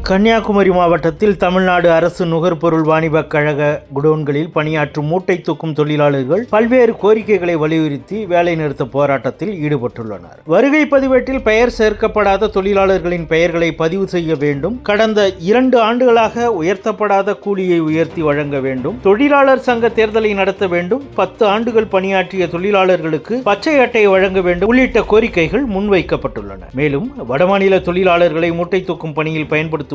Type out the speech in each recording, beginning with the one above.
கன்னியாகுமரி மாவட்டத்தில் தமிழ்நாடு அரசு நுகர்பொருள் வாணிபக் கழக குடோன்களில் பணியாற்றும் மூட்டை தூக்கும் தொழிலாளர்கள் பல்வேறு கோரிக்கைகளை வலியுறுத்தி வேலைநிறுத்த போராட்டத்தில் ஈடுபட்டுள்ளனர். வருகை பதிவேட்டில் பெயர் சேர்க்கப்படாத தொழிலாளர்களின் பெயர்களை பதிவு செய்ய வேண்டும், கடந்த 2 ஆண்டுகளாக உயர்த்தப்படாத கூலியை உயர்த்தி வழங்க வேண்டும், தொழிலாளர் சங்க தேர்தலை நடத்த வேண்டும், 10 ஆண்டுகள் பணியாற்றிய தொழிலாளர்களுக்கு பச்சை அட்டை வழங்க வேண்டும் உள்ளிட்ட கோரிக்கைகள் முன்வைக்கப்பட்டுள்ளன. மேலும் வடமாநில தொழிலாளர்களை மூட்டை தூக்கும் பணியில் பயன்படுத்த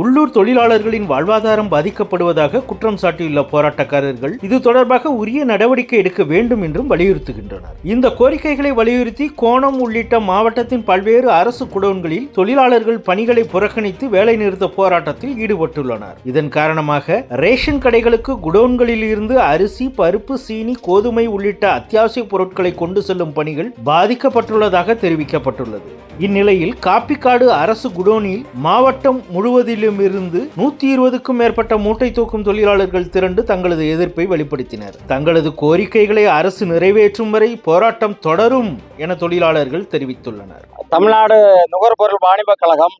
உள்ளூர் தொழிலாளர்களின் வாழ்வாதாரம் பாதிக்கப்படுவதாக குற்றம் சாட்டியுள்ள போராட்டக்காரர்கள் இது தொடர்பாக உரிய நடவடிக்கை எடுக்க வேண்டும் என்றும் வலியுறுத்துகின்றனர். இந்த கோரிக்கைகளை வலியுறுத்தி கோணம் உள்ளிட்ட மாவட்டத்தின் பல்வேறு அரசு குடோன்களில் தொழிலாளர்கள் பணிகளை புறக்கணித்து வேலைநிறுத்த போராட்டத்தில் ஈடுபட்டுள்ளனர். இதன் காரணமாக ரேஷன் கடைகளுக்கு குடோன்களில் இருந்து அரிசி, பருப்பு, சீனி, கோதுமை உள்ளிட்ட அத்தியாவசிய பொருட்களை கொண்டு செல்லும் பணிகள் பாதிக்கப்பட்டுள்ளதாக தெரிவிக்கப்பட்டுள்ளது. இந்நிலையில் காப்பிக்காடு அரசு குடோனில் மாவட்டம் முழுவதிலும் இருந்து 120க்கும் மேற்பட்ட மூட்டை தூக்கும் தொழிலாளர்கள் திரண்டு தங்களது எதிர்ப்பை வெளிப்படுத்தினர். தங்களது கோரிக்கைகளை அரசு நிறைவேற்றும் வரை போராட்டம் தொடரும் என தொழிலாளர்கள் தெரிவித்துள்ளனர். தமிழ்நாடு நுகர்பொருள் வாணிபக் கழகம்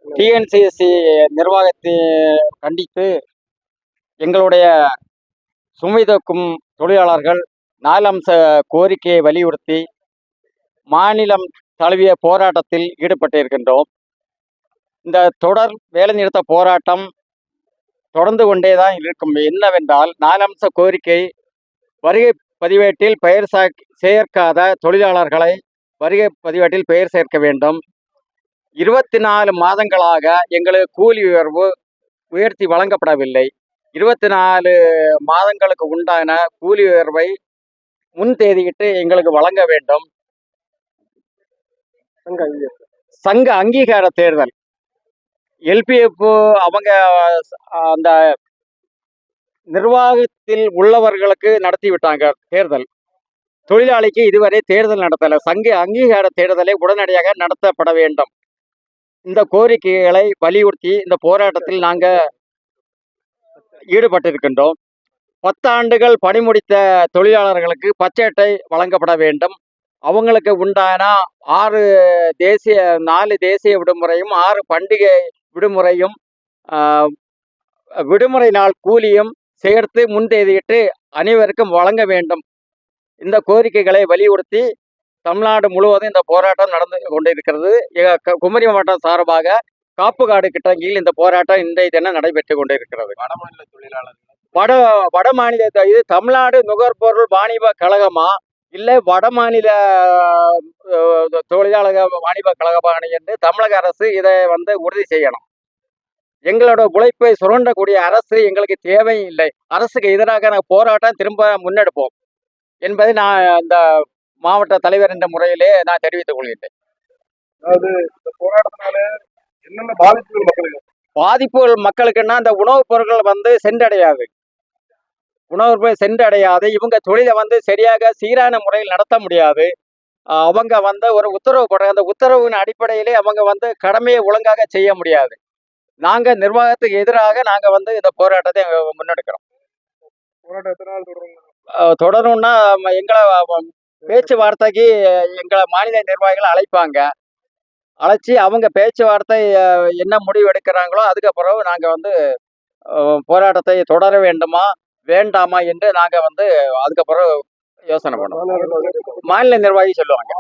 டிஎன்சிஎஸ்சி நிர்வாகத்தை கண்டித்து எங்களுடைய சுமை தூக்கும் தொழிலாளர்கள் 4 அம்ச கோரிக்கையை வலியுறுத்தி மாநிலம் தழுவிய போராட்டத்தில் ஈடுபட்டிருக்கின்றோம். இந்த தொடர் வேலைநிறுத்த போராட்டம் தொடர்ந்து கொண்டேதான் இருக்கும். என்னவென்றால் 4 அம்ச கோரிக்கை: வருகை பதிவேட்டில் பெயர் சேர்க்காத தொழிலாளர்களை வருகை பதிவேட்டில் பெயர் சேர்க்க வேண்டும். 24 மாதங்களாக எங்களுக்கு கூலி உயர்வு உயர்த்தி வழங்கப்படவில்லை. 24 மாதங்களுக்கு உண்டான கூலி உயர்வை முன் தேதியிட்டு எங்களுக்கு வழங்க வேண்டும். சங்க அங்கீகார தேர்தல் எல்பிஎஃப் அவங்க அந்த நிர்வாகத்தில் உள்ளவர்களுக்கு நடத்தி விட்டாங்க தேர்தல். தொழிலாளிக்கு இதுவரை தேர்தல் நடத்தலை. சங்க அங்கீகார தேர்தலை உடனடியாக நடத்தப்பட வேண்டும். இந்த கோரிக்கைகளை வலியுறுத்தி இந்த போராட்டத்தில் நாங்கள் ஈடுபட்டிருக்கின்றோம். 10 ஆண்டுகள் பணி முடித்த தொழிலாளர்களுக்கு பச்சை அட்டை வழங்கப்பட வேண்டும். அவங்களுக்கு உண்டான 4 தேசிய விடுமுறையும் 6 பண்டிகை விடுமுறையும் விடுமுறை நாள் கூலியும் சேர்த்து முன்தேதியிட்டு அனைவருக்கும் வழங்க வேண்டும். இந்த கோரிக்கைகளை வலியுறுத்தி தமிழ்நாடு முழுவதும் இந்த போராட்டம் நடந்து கொண்டிருக்கிறது. குமரி மாவட்டம் சார்பாக காப்புக்காடு கிட்டங்கியில் இந்த போராட்டம் இன்றைய தினம் நடைபெற்று கொண்டிருக்கிறது. வடமாநில தொழிலாளர்கள் வட மாநில இது தமிழ்நாடு நுகர்பொருள் வாணிப கழகமா இல்லை வடமாநில தொழிலாளர் வாணிப கழகமா என்று தமிழக அரசு இதை உறுதி செய்யணும். எங்களோட உழைப்பை சுரண்டக்கூடிய அரசு எங்களுக்கு தேவையில்லை. அரசுக்கு எதிராக போராட்டம் திரும்ப முன்னெடுப்போம் என்பதை நான் இந்த மாவட்ட தலைவர் என்ற முறையிலே நான் தெரிவித்துக் கொள்கின்றேன். பாதிப்புகள் மக்களுக்குன்னா இந்த உணவுப் பொருட்கள் சென்றடையாது. இவங்க தொழிலை சரியாக சீரான முறையில் நடத்த முடியாது. அவங்க ஒரு உத்தரவு போடுறாங்க. அந்த உத்தரவின் அடிப்படையிலே அவங்க கடமையை ஒழுங்காக செய்ய முடியாது. நாங்கள் நிர்வாகத்துக்கு எதிராக நாங்கள் இந்த போராட்டத்தை முன்னெடுக்கிறோம். தொடரணும்னா எங்களை பேச்சுவார்த்தைக்கு எங்களை மாநில நிர்வாகிகளை அழைப்பாங்க. அழைச்சி அவங்க பேச்சுவார்த்தை என்ன முடிவு எடுக்கிறாங்களோ அதுக்கப்புறம் நாங்கள் போராட்டத்தை தொடர வேண்டுமா வேண்டாமா என்று நாங்கள் அதுக்கப்புறம் யோசனை பண்ணுவோம். மாநில நிர்வாகி சொல்லுவாங்க.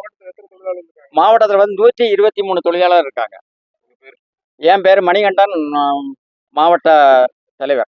மாவட்டத்தில் 123 தொழிலாளர் இருக்காங்க. என் பேர் மணிகண்டன், மாவட்ட தலைவர்.